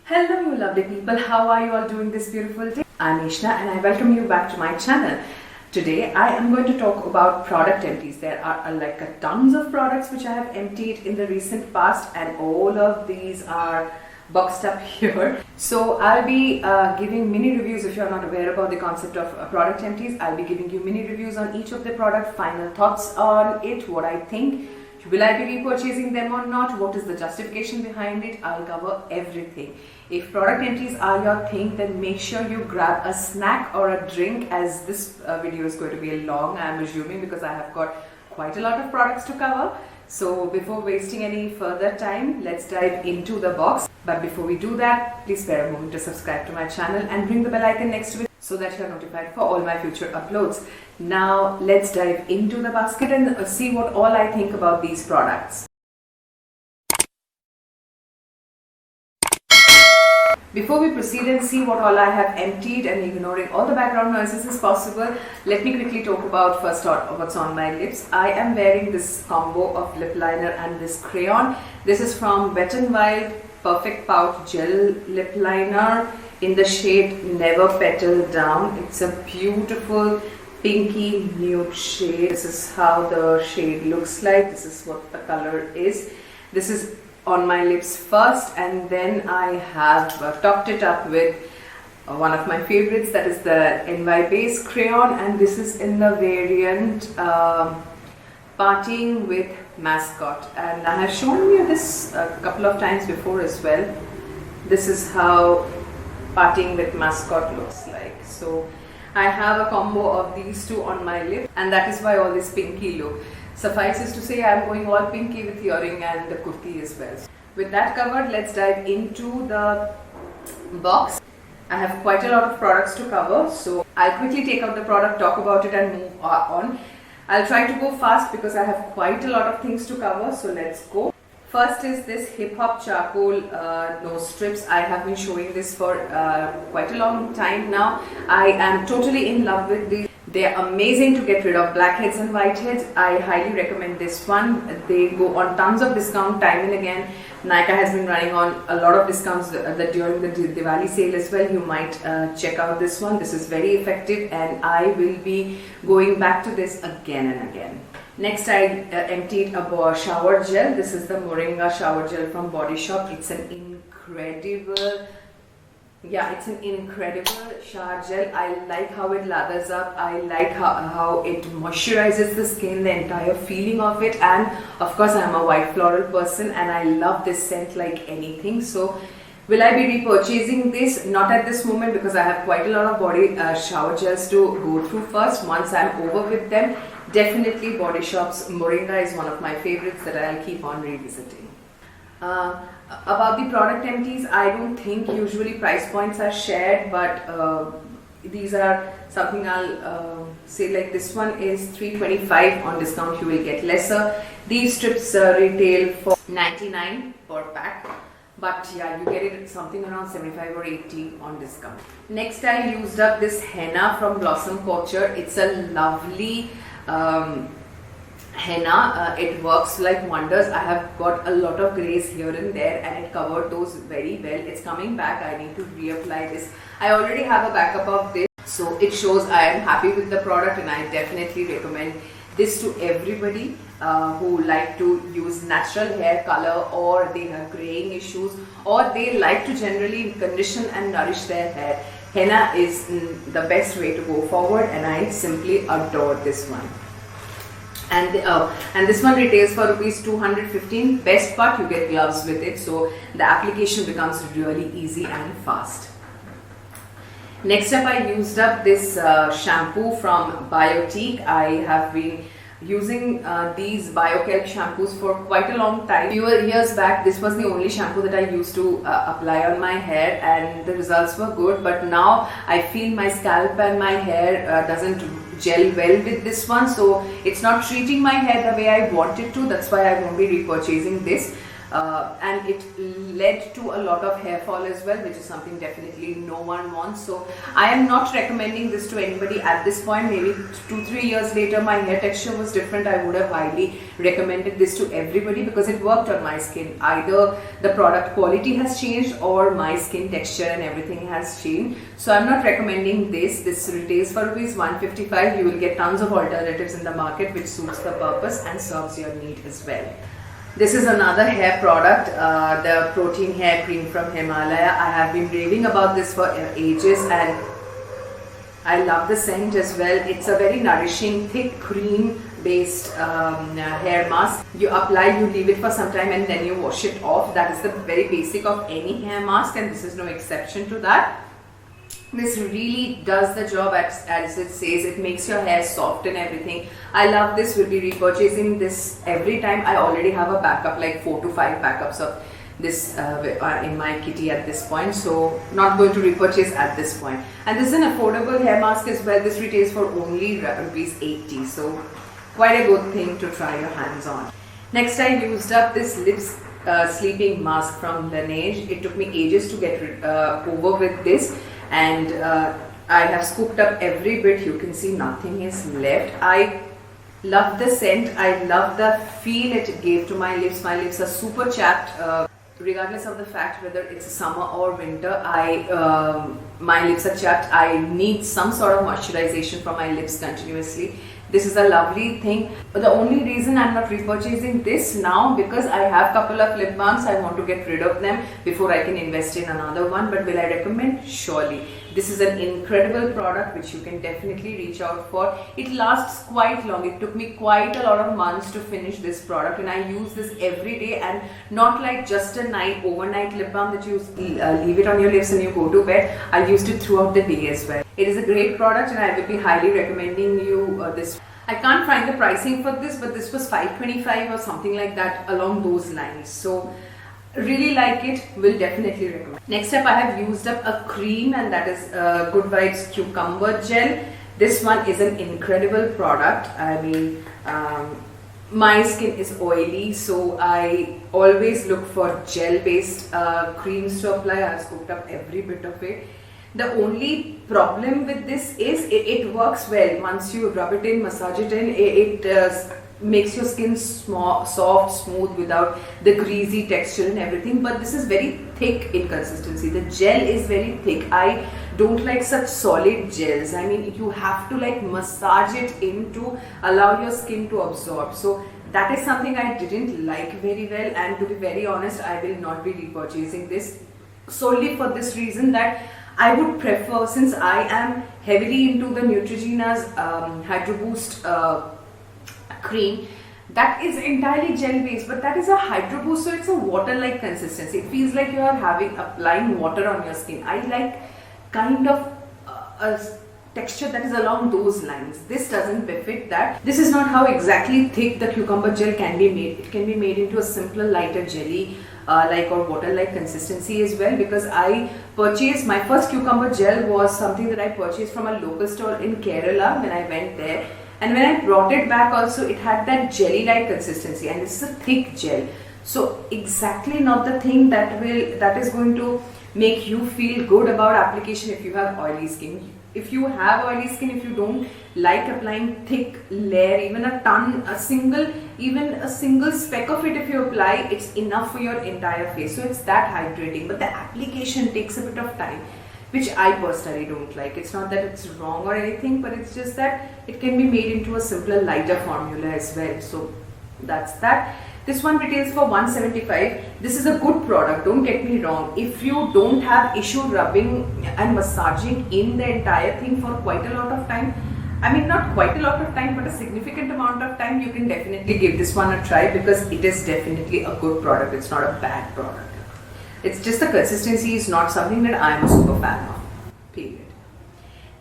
Hello you lovely people, how are you all doing this beautiful day? I'm Ishna and I welcome you back to my channel. Today I am going to talk about product empties. There are tons of products which I have emptied in the recent past and all of these are boxed up here. So I'll be giving mini reviews. If you're not aware about the concept of product empties, I'll be giving you mini reviews on each of the product, final thoughts on it, what I think. Will I be repurchasing them or not? What is the justification behind it? I'll cover everything. If product empties are your thing, then make sure you grab a snack or a drink, as this video is going to be long, I'm assuming, because I have got quite a lot of products to cover. So before wasting any further time, let's dive into the box. But before we do that, please spare a moment to subscribe to my channel and ring the bell icon next to it so that you are notified for all my future uploads. Now let's dive into the basket and see what all I think about these products. Before we proceed and see what all I have emptied and ignoring all the background noises as possible, let me quickly talk about first what's on my lips. I am wearing this combo of lip liner and this crayon. This is from Wet n Wild Perfect Pout Gel Lip Liner in the shade Never Petal Down. It's a beautiful pinky nude shade. This is how the shade looks like. This is what the color is. This is on my lips first, and then I have topped it up with one of my favorites, that is the NY Base Crayon, and this is in the variant Partying with Mascot, and I have shown you this a couple of times before as well. This is how Partying with Mascot looks like. So I have a combo of these two on my lip, and that is why all this pinky look. Suffices to say, I am going all pinky with earring and the kurti as well. With that covered, let's dive into the box. I have quite a lot of products to cover, so I'll quickly take out the product, talk about it and move on. I'll try to go fast because I have quite a lot of things to cover, so let's go. First is this Hip Hop Charcoal nose strips. I have been showing this for quite a long time now. I am totally in love with these. They are amazing to get rid of blackheads and whiteheads. I highly recommend this one. They go on tons of discount time and again. Nykaa has been running on a lot of discounts during the Diwali sale as well. You might check out this one. This is very effective and I will be going back to this again and again. Next, I emptied a shower gel. This is the Moringa shower gel from Body Shop. It's an incredible shower gel. I like how it lathers up. I like how it moisturizes the skin, the entire feeling of it. And of course, I am a white floral person and I love this scent like anything. So will I be repurchasing this? Not at this moment, because I have quite a lot of body shower gels to go through first. Once I'm over with them, definitely Body Shop's Moringa is one of my favorites that I'll keep on revisiting. About the product empties, I don't think usually price points are shared, but these are something I'll say, like this one is $3.25 on discount, you will get lesser. These strips retail for $99 per pack, but yeah, you get it at something around $75 or $80 on discount. Next, I used up this henna from Blossom Couture. It's a lovely henna. It works like wonders. I have got a lot of grays here and there and it covered those very well. It's coming back. I need to reapply this. I already have a backup of this, so it shows I am happy with the product, and I definitely recommend this to everybody who like to use natural hair color, or they have graying issues, or they like to generally condition and nourish their hair. Henna is the best way to go forward, and I simply adore this one. And this one retails for ₹215. Best part, you get gloves with it, so the application becomes really easy and fast. Next up, I used up this shampoo from Biotique. I have been using these BioKelp shampoos for quite a long time. Few years back, this was the only shampoo that I used to apply on my hair, and the results were good, but now I feel my scalp and my hair doesn't gel well with this one, so it's not treating my hair the way I want it to. That's why I won't be repurchasing this. and it led to a lot of hair fall as well, which is something definitely no one wants. So I am not recommending this to anybody at this point. Maybe 2-3 years later my hair texture was different, I would have highly recommended this to everybody because it worked on my skin. Either the product quality has changed or my skin texture and everything has changed. So I'm not recommending this. This retails for rupees 155. You will get tons of alternatives in the market which suits the purpose and serves your need as well. This is another hair product, the protein hair cream from Himalaya. I have been raving about this for ages and I love the scent as well. It's a very nourishing, thick cream based hair mask. You apply, you leave it for some time and then you wash it off. That is the very basic of any hair mask and this is no exception to that. This really does the job as it says. It makes your hair soft and everything. I love this. We'll be repurchasing this every time. I already have a backup, like 4 to 5 backups of this in my kitty at this point. So not going to repurchase at this point. And this is an affordable hair mask as well. This retails for only rupees 80. So quite a good thing to try your hands on. Next I used up this lips sleeping mask from Laneige. It took me ages to get over with this. And I have scooped up every bit. You can see nothing is left. I love the scent. I love the feel it gave to my lips. My lips are super chapped. Regardless of the fact whether it's summer or winter, my lips are chapped. I need some sort of moisturization for my lips continuously. This is a lovely thing. But the only reason I'm not repurchasing this now because I have a couple of lip balms. I want to get rid of them before I can invest in another one. But will I recommend? Surely. This is an incredible product which you can definitely reach out for. It lasts quite long. It took me quite a lot of months to finish this product and I use this every day and not like just a overnight lip balm that you leave it on your lips and you go to bed. I used it throughout the day as well. It is a great product and I will be highly recommending you this. I can't find the pricing for this, but this was 525 or something like that along those lines. So really like it, will definitely recommend. Next up I have used up a cream and that is Good Vibes Cucumber Gel. This one is an incredible product. I mean, my skin is oily, so I always look for gel based creams to apply. I have scooped up every bit of it. The only problem with this is it works well. Once you rub it in, massage it in, it makes your skin soft, smooth without the greasy texture and everything. But this is very thick in consistency. The gel is very thick. I don't like such solid gels. I mean, you have to like massage it in to allow your skin to absorb. So that is something I didn't like very well, and to be very honest, I will not be repurchasing this solely for this reason that I would prefer, since I am heavily into the Neutrogena's Hydro Boost cream, that is entirely gel based, but that is a Hydro Boost, so it's a water-like consistency. It feels like you are applying water on your skin. I like kind of a texture that is along those lines. This doesn't befit that. This is not how exactly thick the cucumber gel can be made. It can be made into a simpler, lighter jelly like or water-like consistency as well, because I purchased, my first cucumber gel was something that I purchased from a local store in Kerala when I went there, and when I brought it back also it had that jelly-like consistency, and this is a thick gel. So exactly not the thing that is going to make you feel good about application if you have oily skin. If you have oily skin, if you don't like applying thick layer, even a single speck of it if you apply, it's enough for your entire face. So it's that hydrating, but the application takes a bit of time, which I personally don't like. It's not that it's wrong or anything, but it's just that it can be made into a simpler, lighter formula as well. So that's that. This one retails for 175. This is a good product, don't get me wrong. If you don't have issue rubbing and massaging in the entire thing for quite a lot of time, I mean not quite a lot of time, but a significant amount of time, you can definitely give this one a try, because it is definitely a good product. It's not a bad product. It's just the consistency is not something that I am a super fan of, period.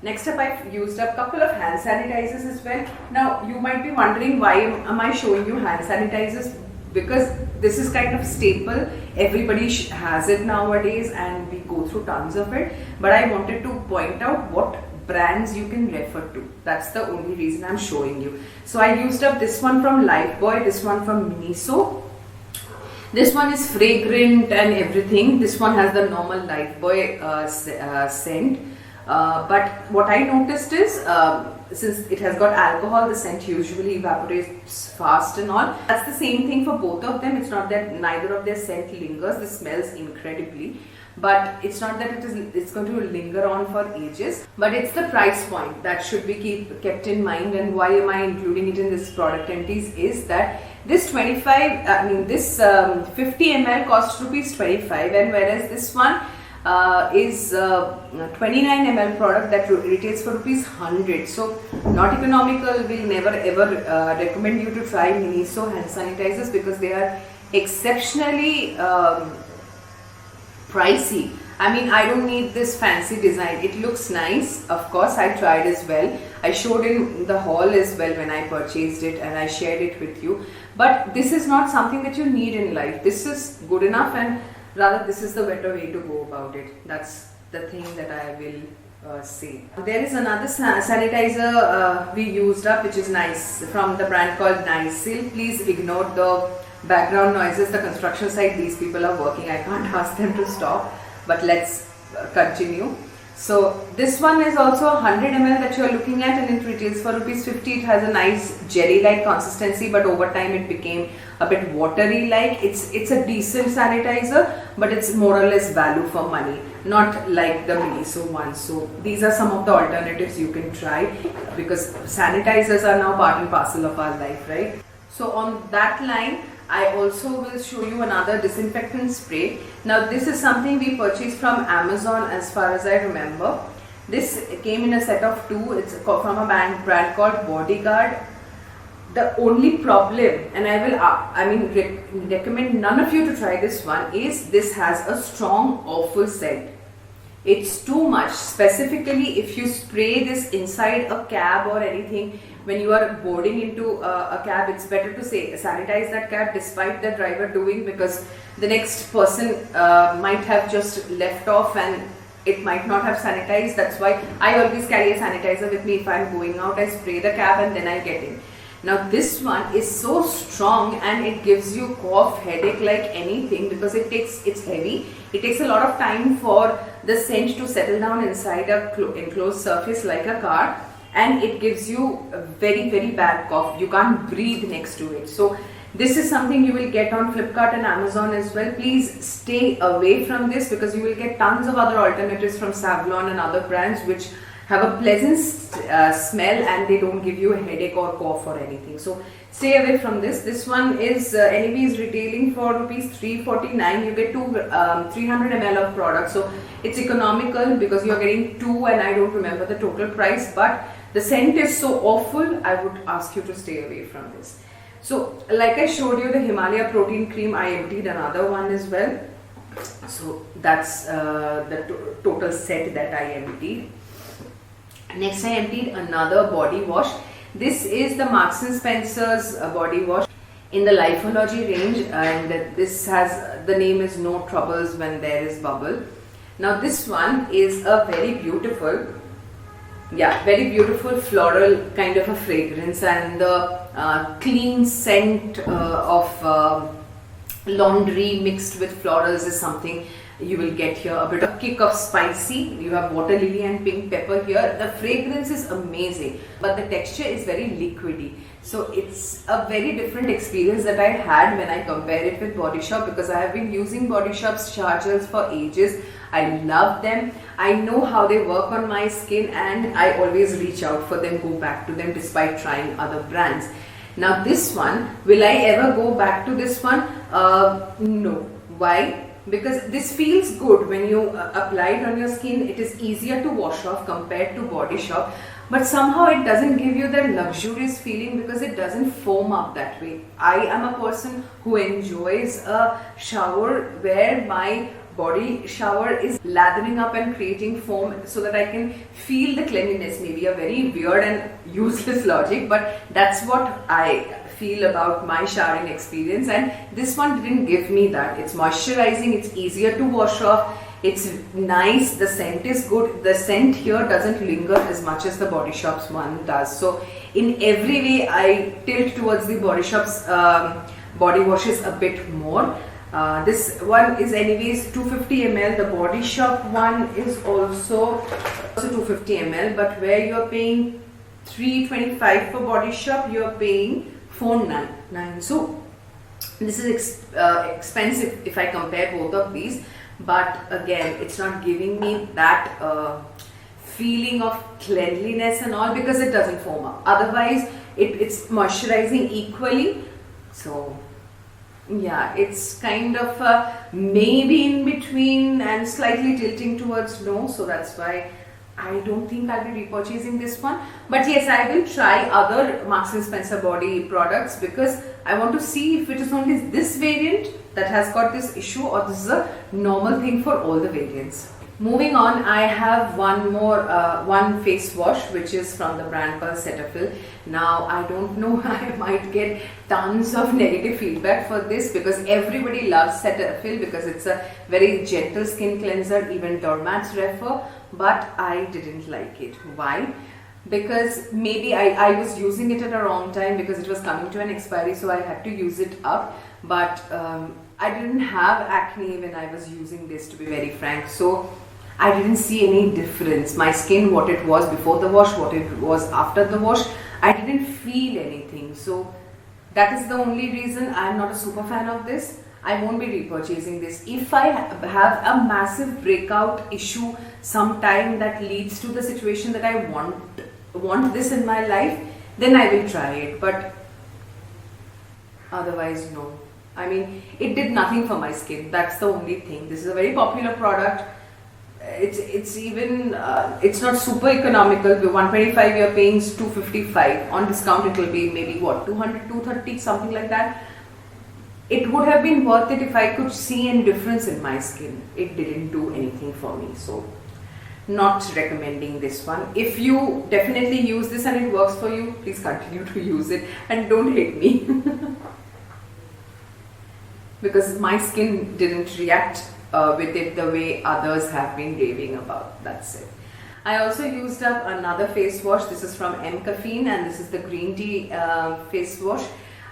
Next up, I've used up a couple of hand sanitizers as well. Now you might be wondering, why am I showing you hand sanitizers? Because this is kind of staple, everybody has it nowadays and we go through tons of it, but I wanted to point out what brands you can refer to. That's the only reason I'm showing you. So I used up this one from Lifebuoy, this one from Miniso. This one is fragrant and everything. This one has the normal Lifebuoy scent. But what I noticed is, since it has got alcohol, the scent usually evaporates fast and all. That's the same thing for both of them. It's not that neither of their scent lingers. This smells incredibly. But it's not that it's going to linger on for ages. But it's the price point that should be kept in mind. And why am I including it in this product entities is that this 50 ml costs rupees 25, and whereas this one is 29 ml product that retails for rupees 100. So not economical. Will never ever recommend you to try Miniso hand sanitizers because they are exceptionally pricey. I mean, I don't need this fancy design. It looks nice. Of course, I tried as well. I showed in the haul as well when I purchased it, and I shared it with you. But this is not something that you need in life. This is good enough, and rather this is the better way to go about it. That's the thing that I will say. There is another sanitizer we used up, which is nice, from the brand called Nycil. Please ignore the background noises. The construction site, these people are working. I can't ask them to stop. But let's continue. So this one is also 100 ml that you are looking at, and it retails for rupees 50. It has a nice jelly-like consistency, but over time it became a bit watery-like. It's a decent sanitizer, but it's more or less value for money, not like the Miniso one. So these are some of the alternatives you can try, because sanitizers are now part and parcel of our life, right? So on that line, I also will show you another disinfectant spray. Now this is something we purchased from Amazon as far as I remember. This came in a set of 2. It's from a brand called Bodyguard. The only problem, and I will recommend none of you to try this one, is this has a strong, awful scent. It's too much. Specifically, if you spray this inside a cab or anything, when you are boarding into a cab, it's better to sanitize that cab despite the driver doing, because the next person might have just left off and it might not have sanitized. That's why I always carry a sanitizer with me. If I'm going out, I spray the cab and then I get in. Now this one is so strong and it gives you cough, headache like anything, because it's heavy. It takes a lot of time for the scent to settle down inside a enclosed surface like a car, and it gives you a very, very bad cough. You can't breathe next to it. So this is something you will get on Flipkart and Amazon as well. Please stay away from this, because you will get tons of other alternatives from Savlon and other brands which have a pleasant smell and they don't give you a headache or cough or anything. So stay away from this. This one is anyway is retailing for rupees 349. You get 300 ml of product. So it's economical because you're getting 2, and I don't remember the total price, but the scent is so awful, I would ask you to stay away from this. So like I showed you the Himalaya protein cream, I emptied another one as well. So that's the total set that I emptied. Next I emptied another body wash. This is the Marks and Spencer's body wash in the Lifeology range, and this has, the name is No Troubles When There Is Bubble. Now this one is a very beautiful floral kind of a fragrance, and the clean scent of laundry mixed with florals is something you will get here. A bit of kick of spicy. You have water lily and pink pepper here. The fragrance is amazing, but the texture is very liquidy. So it's a very different experience that I had when I compare it with Body Shop, because I have been using Body Shop's shower gels for ages. I love them. I know how they work on my skin, and I always reach out for them, go back to them despite trying other brands. Now this one, will I ever go back to this one? No. Why? Because this feels good when you apply it on your skin. It is easier to wash off compared to Body Shop, but somehow it doesn't give you that luxurious feeling because it doesn't foam up that way. I am a person who enjoys a shower where my body shower is lathering up and creating foam so that I can feel the cleanliness. Maybe a very weird and useless logic, but that's what I feel about my showering experience, and this one didn't give me that. It's moisturizing, it's easier to wash off, it's nice, the scent is good. The scent here doesn't linger as much as the Body Shop's one does. So in every way I tilt towards the Body Shop's body washes a bit more. This one is anyways 250 ml. The Body Shop one is also 250 ml, but where you're paying 325 for Body Shop, you're paying 499. So this is expensive if I compare both of these, but again, it's not giving me that feeling of cleanliness and all, because it doesn't foam up. Otherwise, it's moisturizing equally. So yeah, it's kind of maybe in between and slightly tilting towards no. So that's why I don't think I'll be repurchasing this one. But yes, I will try other Marks & Spencer body products, because I want to see if it is only this variant that has got this issue, or this is a normal thing for all the variants. Moving on, I have one more one face wash, which is from the brand called Cetaphil. Now I don't know, I might get tons of negative feedback for this, because everybody loves Cetaphil because it's a very gentle skin cleanser, even doormats refer, but I didn't like it. Why? Because maybe I was using it at a wrong time, because it was coming to an expiry, so I had to use it up. But I didn't have acne when I was using this, to be very frank. So I didn't see any difference. My skin, what it was before the wash, what it was after the wash, I didn't feel anything. So that is the only reason I'm not a super fan of this. I won't be repurchasing this. If I have a massive breakout issue sometime that leads to the situation that I want this in my life, then I will try it. But otherwise, no. I mean, it did nothing for my skin. That's the only thing. This is a very popular product. It's even it's not super economical. The 125 you're paying is 255. On discount it will be maybe what, 200, 230, something like that. It would have been worth it if I could see any difference in my skin. It didn't do anything for me, so not recommending this one. If you definitely use this and it works for you, please continue to use it and don't hate me. Because my skin didn't react with it the way others have been raving about. That's it. I also used up another face wash. This is from M Caffeine, and this is the green tea face wash.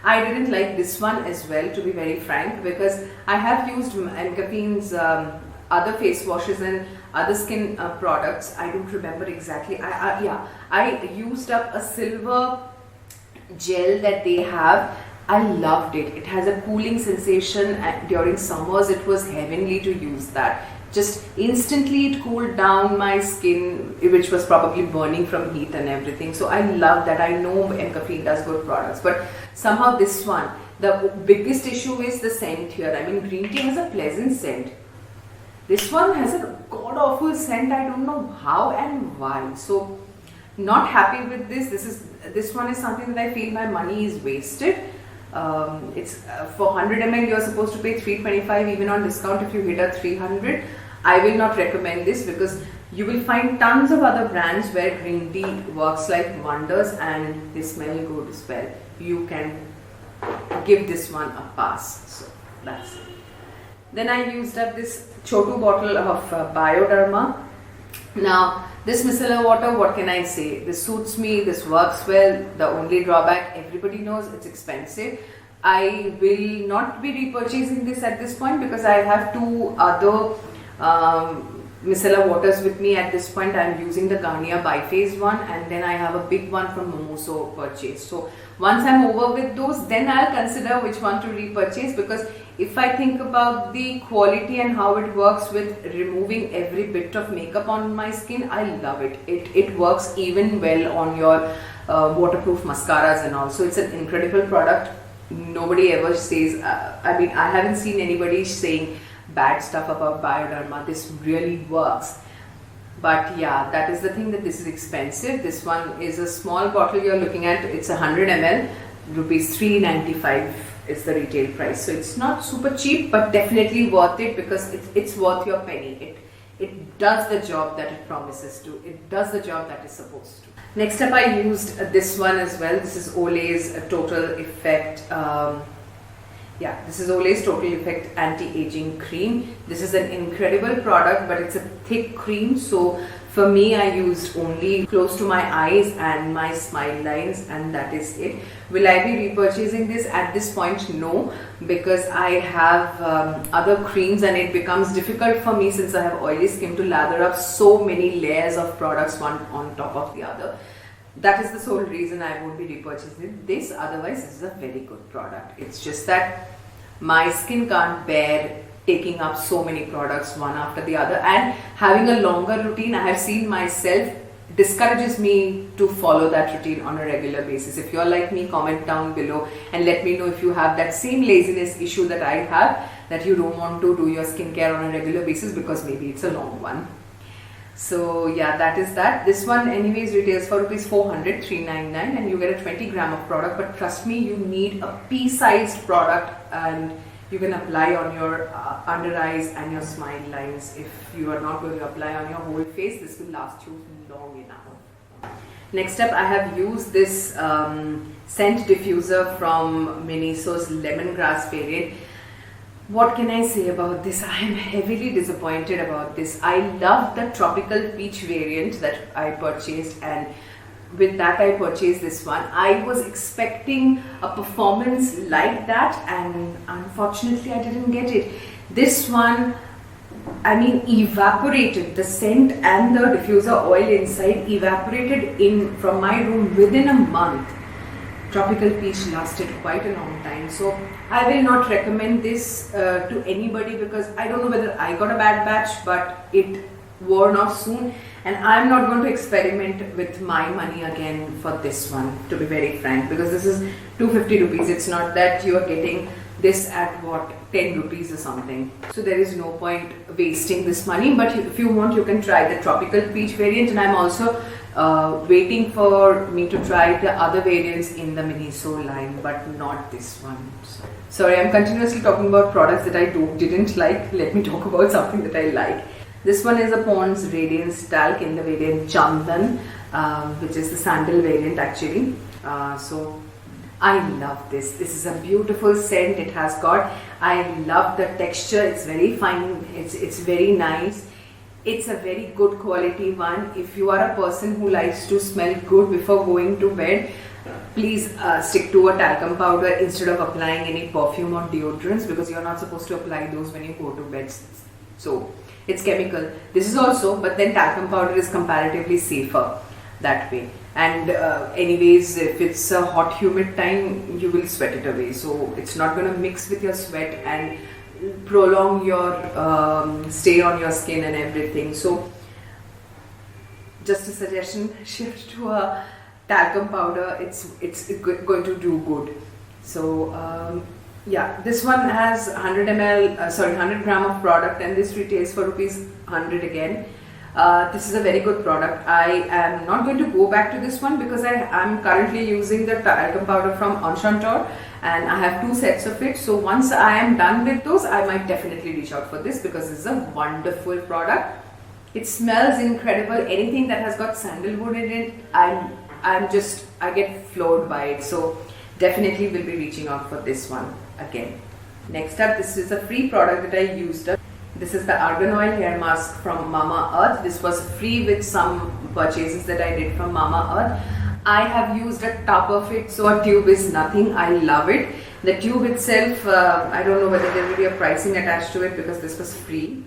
I didn't like this one as well, to be very frank, because I have used M Caffeine's other face washes and other skin products. I don't remember exactly. I used up a silver gel that they have. I loved it. It has a cooling sensation, and during summers it was heavenly to use that. Just instantly it cooled down my skin, which was probably burning from heat and everything. So I love that. I know M Caffeine does good products, but somehow this one, the biggest issue is the scent here. I mean, green tea has a pleasant scent. This one has a god-awful scent. I don't know how and why. So not happy with this. This one is something that I feel my money is wasted. It's for 100 ml you're supposed to pay 325, even on discount if you hit a 300. I will not recommend this, because you will find tons of other brands where green tea works like wonders and they smell good as well. You can give this one a pass. So that's it. Then I used up this Chotu bottle of Bioderma. Now this micellar water, what can I say? This suits me, this works well. The only drawback, everybody knows, it's expensive. I will not be repurchasing this at this point, because I have two other micellar waters with me at this point. I am using the Garnier Biphase one, and then I have a big one from Momoso purchase. So once I'm over with those, then I'll consider which one to repurchase, because if I think about the quality and how it works with removing every bit of makeup on my skin, I love it. It works even well on your waterproof mascaras and all. So it's an incredible product. Nobody ever says, I mean, I haven't seen anybody saying bad stuff about Bioderma. This really works. But yeah, that is the thing, that this is expensive. This one is a small bottle you're looking at. It's 100 ml, rupees 395 is the retail price. So it's not super cheap, but definitely worth it, because it's worth your penny. It does the job that it promises to. It does the job that it's supposed to. Next up, I used this one as well. This is Olay's Total Effect Yeah, this is Olay's Total Effect Anti-Aging Cream. This is an incredible product, but it's a thick cream. So for me, I used only close to my eyes and my smile lines, and that is it. Will I be repurchasing this at this point? No, because I have other creams and it becomes difficult for me, since I have oily skin, to lather up so many layers of products one on top of the other. That is the sole reason I won't be repurchasing this. Otherwise, this is a very good product. It's just that my skin can't bear taking up so many products one after the other, and having a longer routine, I have seen myself, discourages me to follow that routine on a regular basis. If you're like me, comment down below and let me know if you have that same laziness issue that I have, that you don't want to do your skincare on a regular basis because maybe it's a long one. So yeah, that is that. This one anyways retails for rupees 400, 399, and you get a 20 gram of product. But trust me, you need a pea-sized product, and you can apply on your under eyes and your smile lines. If you are not going to apply on your whole face, this will last you long enough. Next up, I have used this scent diffuser from Miniso's lemongrass variant. What can I say about this? I am heavily disappointed about this. I love the tropical peach variant that I purchased, and with that I purchased this one. I was expecting a performance like that, and unfortunately I didn't get it. This one, I mean, evaporated. The scent and the diffuser oil inside evaporated in from my room within a month. Tropical peach lasted quite a long time, so I will not recommend this to anybody, because I don't know whether I got a bad batch, but it wore off soon, and I'm not going to experiment with my money again for this one, to be very frank, because this is 250 rupees. It's not that you are getting this at what, 10 rupees or something. So there is no point wasting this money. But if you want, you can try the tropical peach variant, and I'm also waiting for me to try the other variants in the Miniso line, but not this one. Sorry, I'm continuously talking about products that I didn't like. Let me talk about something that I like. This one is a Pond's Radiance Talc in the variant Chandan, which is the sandal variant actually. So I love this. This is a beautiful scent it has got. I love the texture. It's very fine. It's very nice. It's a very good quality one. If you are a person who likes to smell good before going to bed, please stick to a talcum powder instead of applying any perfume or deodorants, because you're not supposed to apply those when you go to bed. So it's chemical. This is also, but then talcum powder is comparatively safer that way. And anyways, if it's a hot humid time, you will sweat it away. So it's not going to mix with your sweat and prolong your stay on your skin and everything. So just a suggestion, shift to a talcum powder. It's going to do good. So yeah, this one has 100 gram of product, and this retails for rupees 100 again. This is a very good product. I am not going to go back to this one because I am currently using the talcum powder from Enchanteur, and I have 2 sets of it. So once I am done with those, I might definitely reach out for this, because this is a wonderful product. It smells incredible. Anything that has got sandalwood in it, I get floored by it. So definitely will be reaching out for this one again. Next up, this is a free product that I used. This is the Argan Oil Hair Mask from Mamaearth. This was free with some purchases that I did from Mamaearth. I have used a tub of it, so a tube is nothing. I love it. The tube itself, I don't know whether there will be a pricing attached to it, because this was free.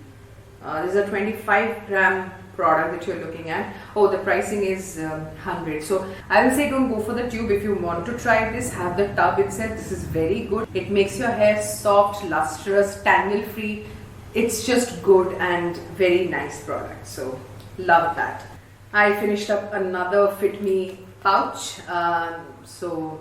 This is a 25 gram product that you're looking at. Oh, the pricing is 100. So I will say don't go for the tube. If you want to try this, have the tub itself. This is very good. It makes your hair soft, lustrous, tangle free. It's just good and very nice product. So love that. I finished up another Fit Me pouch. So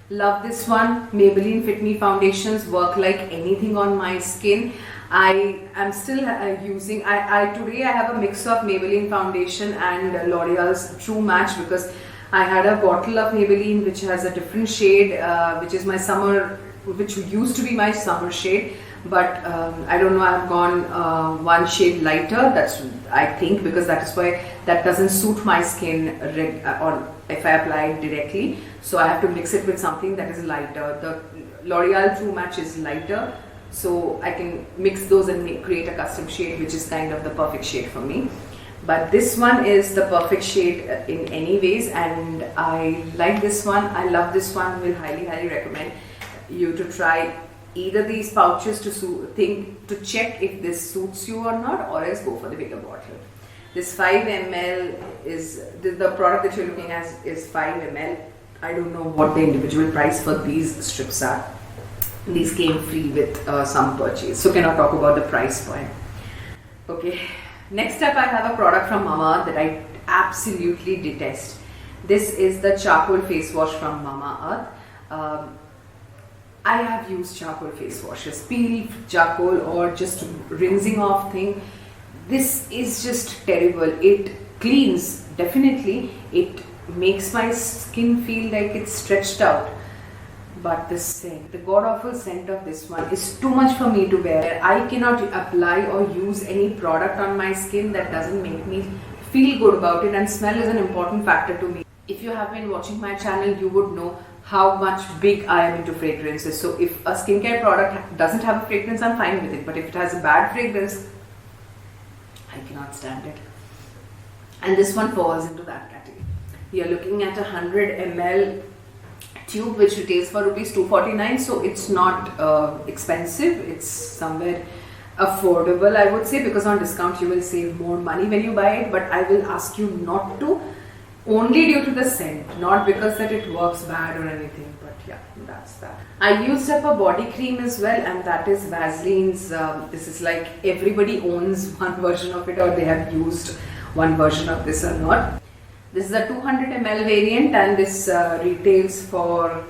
love this one. Maybelline Fit Me foundations work like anything on my skin. I am still using, today I have a mix of Maybelline foundation and L'Oreal's True Match, because I had a bottle of Maybelline which has a different shade, which is my summer, which used to be my summer shade. But I don't know, I have gone one shade lighter, that's I think, because that is why that doesn't suit my skin or if I apply it directly. So I have to mix it with something that is lighter. The L'Oreal True Match is lighter, so I can mix those and create a custom shade which is kind of the perfect shade for me. But this one is the perfect shade in any ways, and I like this one. I love this one. Will highly recommend you to try either these pouches to check if this suits you or not, or else go for the bigger bottle. This 5 ml is the product that you're looking at is 5 ml. I don't know what the individual price for these strips are. These came free with some purchase, so cannot talk about the price point. Okay. Next up, I have a product from Mamaearth that I absolutely detest. This is the charcoal face wash from Mamaearth. I have used charcoal face washes, peel charcoal or just rinsing off thing. This is just terrible. It cleans, definitely. It makes my skin feel like it's stretched out. But the scent, the god-awful scent of this one is too much for me to bear. I cannot apply or use any product on my skin that doesn't make me feel good about it, and smell is an important factor to me. If you have been watching my channel, you would know how much big I am into fragrances. So if a skincare product doesn't have a fragrance, I'm fine with it. But if it has a bad fragrance, I cannot stand it. And this one falls into that category. We are looking at 100 ml tube which retails for rupees 249, so it's not expensive. It's somewhere affordable, I would say, because on discount you will save more money when you buy it. But I will ask you not to, only due to the scent, not because that it works bad or anything. But yeah, that's that. I used up a body cream as well, and that is Vaseline's. This is like everybody owns one version of it, or they have used one version of this or not. This is a 200 ml variant, and this retails for,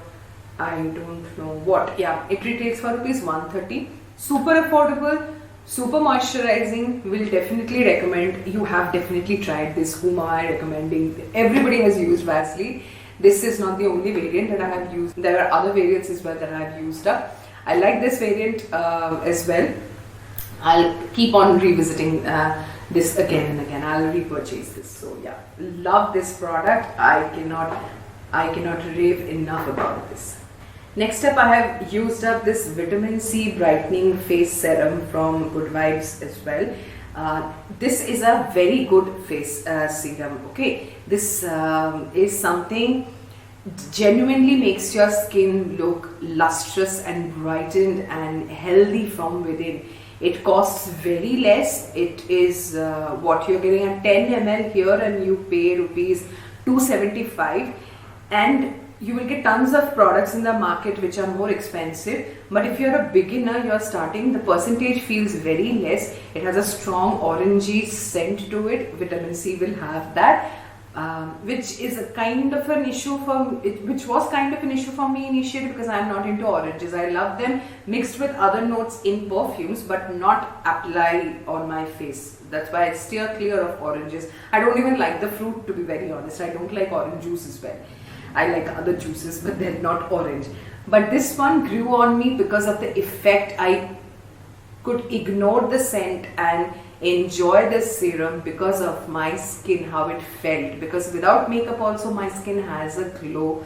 I don't know what, yeah, it retails for rupees 130. Super affordable, super moisturizing. Will definitely recommend. You have definitely tried this. Whom am I recommending? Everybody has used Vaseline. This is not the only variant that I have used. There are other variants as well that I have used up. I like this variant as well. I'll keep on revisiting this again and again. I'll repurchase this. So yeah, love this product. I cannot rave enough about this. Next up, I have used up this vitamin C brightening face serum from Good Vibes as well. This is a very good face serum. Okay, this is something genuinely makes your skin look lustrous and brightened and healthy from within. It costs very less. It is what you're getting at 10 ml here, and you pay rupees 275, and you will get tons of products in the market which are more expensive. But if you're a beginner, you're starting, the percentage feels very less. It has a strong orangey scent to it. Vitamin C will have that. Which is a kind of an issue which was kind of an issue for me initially, because I'm not into oranges. I love them mixed with other notes in perfumes, but not apply on my face. That's why I steer clear of oranges. I don't even like the fruit, to be very honest. I don't like orange juice as well. I like other juices, but they're not orange. But this one grew on me because of the effect. I could ignore the scent and enjoy this serum because of my skin, how it felt. Because without makeup also my skin has a glow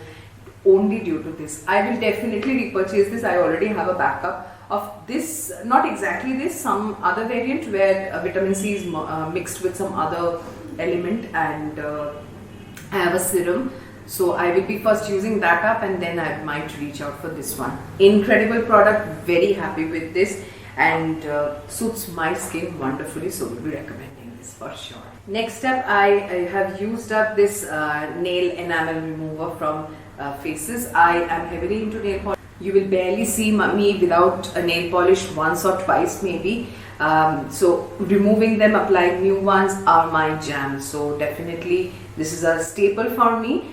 only due to this. I will definitely repurchase this. I already have a backup of this, not exactly this, some other variant where vitamin C is mixed with some other element, and I have a serum. So I will be first using that up, and then I might reach out for this one. Incredible product, very happy with this, and suits my skin wonderfully, so we'll be recommending this for sure. Next up, I have used up this nail enamel remover from Faces. I am heavily into nail polish. You will barely see me without a nail polish once or twice maybe. So removing them, applying new ones are my jam. So definitely this is a staple for me.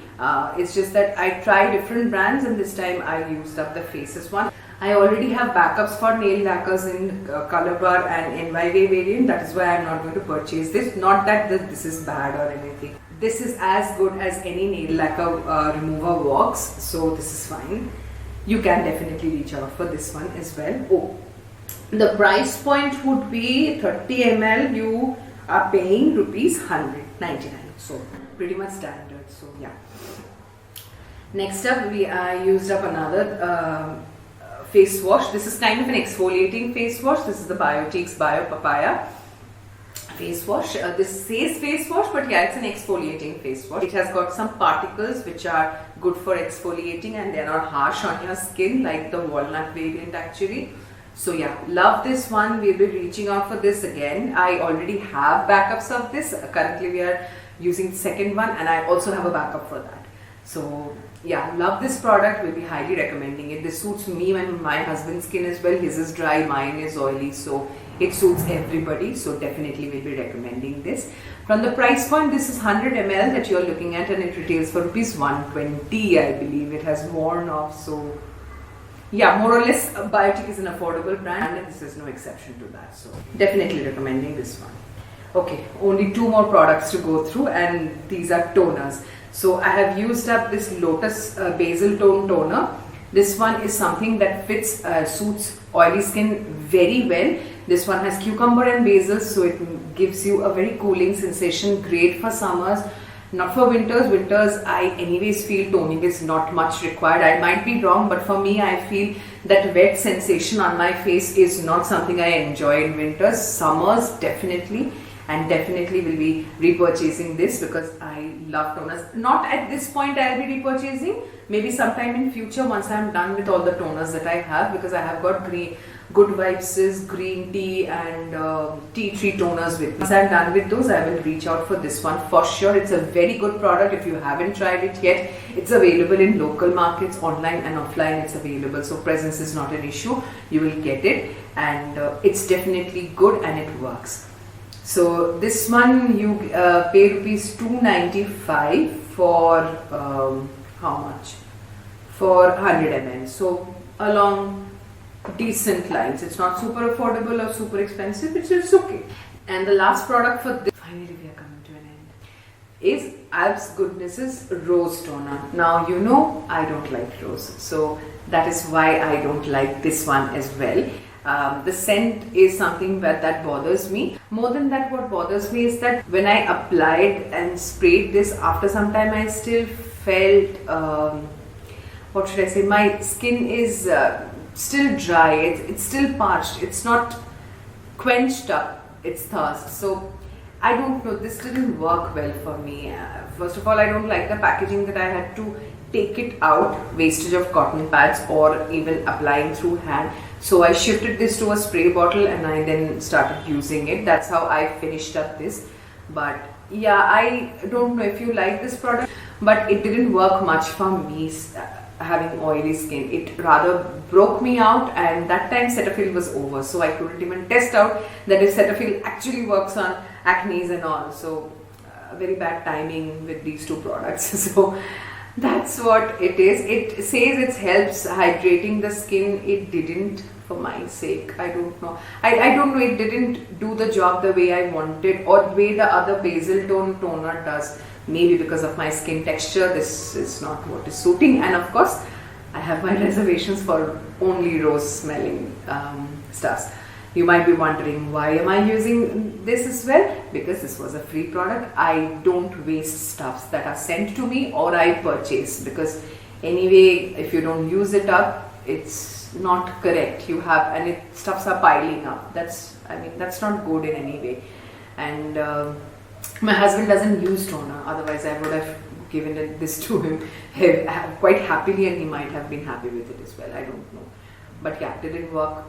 It's just that I try different brands, and this time I used up the Faces one. I already have backups for nail lacquers in Color Bar and NYV variant. That is why I'm not going to purchase this. Not that this is bad or anything. This is as good as any nail lacquer remover works. So this is fine. You can definitely reach out for this one as well. Oh, the price point would be 30 ml. You are paying rupees 199. So pretty much standard. So yeah. Next up, I used up another face wash. This is kind of an exfoliating face wash. This is the Biotiques Bio Papaya face wash. This says face wash, but yeah, it's an exfoliating face wash. It has got some particles which are good for exfoliating and they're not harsh on your skin like the walnut variant actually. So yeah, love this one. We'll be reaching out for this again. I already have backups of this. Currently we are using the second one and I also have a backup for that. So yeah, love this product. We'll be highly recommending it. This suits me and my husband's skin as well. His is dry, mine is oily, so it suits everybody. So definitely we'll be recommending this. From the price point, this is 100 ml that you're looking at and it retails for rupees 120, I believe. It has worn off, so yeah, more or less Biotique is an affordable brand and this is no exception to that. So definitely recommending this one. Okay, only 2 more products to go through and these are toners. So I have used up this Lotus Basil Tone Toner. This one is something that suits oily skin very well. This one has cucumber and basil, so it gives you a very cooling sensation, great for summers, not for winters. Winters I anyways feel toning is not much required. I might be wrong, but for me I feel that wet sensation on my face is not something I enjoy in winters. Summers definitely. And definitely will be repurchasing this because I love toners. Not at this point I'll be repurchasing, maybe sometime in future once I'm done with all the toners that I have, because I have got Good Vibes green tea and tea tree toners with me. Once I'm done with those, I will reach out for this one for sure. It's a very good product. If you haven't tried it yet, it's available in local markets, online and offline it's available. So presence is not an issue. You will get it and it's definitely good and it works. So this one you pay rupees 295 for how much? For 100 ml. So along decent lines. It's not super affordable or super expensive, which is okay. And the last product for this, finally we are coming to an end, is Alps Goodness's Rose Toner. Now you know I don't like rose, so that is why I don't like this one as well. The scent is something that bothers me. More than that, what bothers me is that when I applied and sprayed this, after some time I still felt, what should I say, my skin is still dry, it's still parched, it's not quenched up its thirst. So I don't know, this didn't work well for me. First of all, I don't like the packaging that I had to take it out, wastage of cotton pads or even applying through hand. So I shifted this to a spray bottle and I then started using it. That's how I finished up this. But yeah, I don't know if you like this product, but it didn't work much for me having oily skin. It rather broke me out and that time Cetaphil was over. So I couldn't even test out that if Cetaphil actually works on acne and all. So very bad timing with these 2 products. So that's what it is. It says it helps hydrating the skin. It didn't, for my sake. I don't know. I don't know. It didn't do the job the way I wanted or the way the other Basil Tone Toner does. Maybe because of my skin texture, this is not what is suiting. And of course, I have my reservations for only rose smelling stuffs. You might be wondering, why am I using this as well? Because this was a free product. I don't waste stuffs that are sent to me or I purchase, because anyway, if you don't use it up, it's not correct. You have, and stuffs are piling up. That's not good in any way. And my husband doesn't use toner, otherwise I would have given this to him quite happily and he might have been happy with it as well. I don't know. But yeah, it didn't work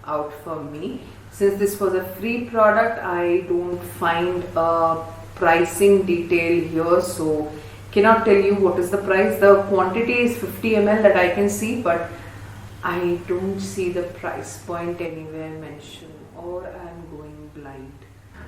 out for me. Since this was a free product, I don't find a pricing detail here, so cannot tell you what is the price. The quantity is 50 ml that I can see, but I don't see the price point anywhere mentioned, or I'm going blind.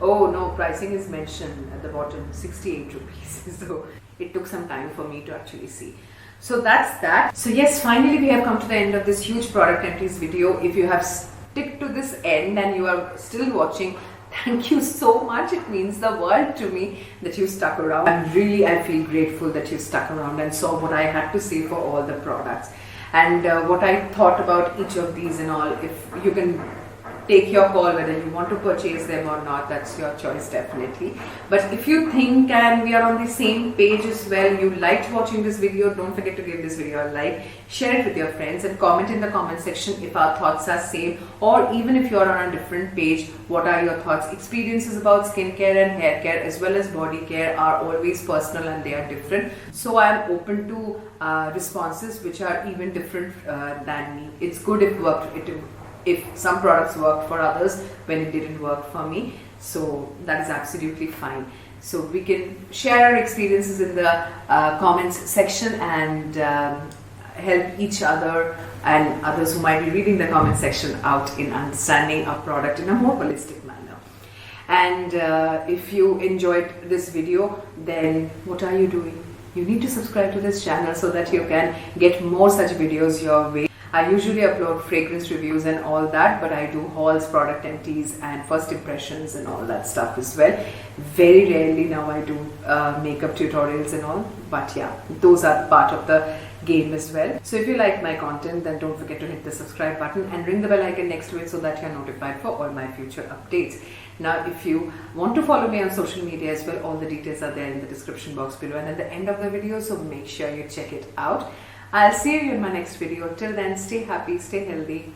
Oh no, pricing is mentioned at the bottom, 68 rupees. So it took some time for me to actually see. So that's that. So yes, finally we have come to the end of this huge product entries video. If you have stick to this end and you are still watching, thank you so much. It means the world to me that you stuck around. I feel grateful that you stuck around and saw what I had to say for all the products and what I thought about each of these and all. If you can take your call whether you want to purchase them or not. That's your choice, definitely. But if you think and we are on the same page as well, you liked watching this video, don't forget to give this video a like, share it with your friends, and comment in the comment section if our thoughts are same, or even if you're on a different page, what are your thoughts. Experiences about skincare and hair care as well as body care are always personal and they are different. So I'm open to responses which are even different than me. It's good if some products worked for others when it didn't work for me, so that is absolutely fine. So we can share our experiences in the comments section and help each other and others who might be reading the comment section out in understanding our product in a more holistic manner. And if you enjoyed this video, then what are you doing? You need to subscribe to this channel so that you can get more such videos your way. I usually upload fragrance reviews and all that, but I do hauls, product empties and first impressions and all that stuff as well. Very rarely now I do makeup tutorials and all, but yeah, those are part of the game as well. So if you like my content, then don't forget to hit the subscribe button and ring the bell icon next to it so that you're notified for all my future updates. Now, if you want to follow me on social media as well, all the details are there in the description box below and at the end of the video, so make sure you check it out. I'll see you in my next video. Till then, stay happy, stay healthy.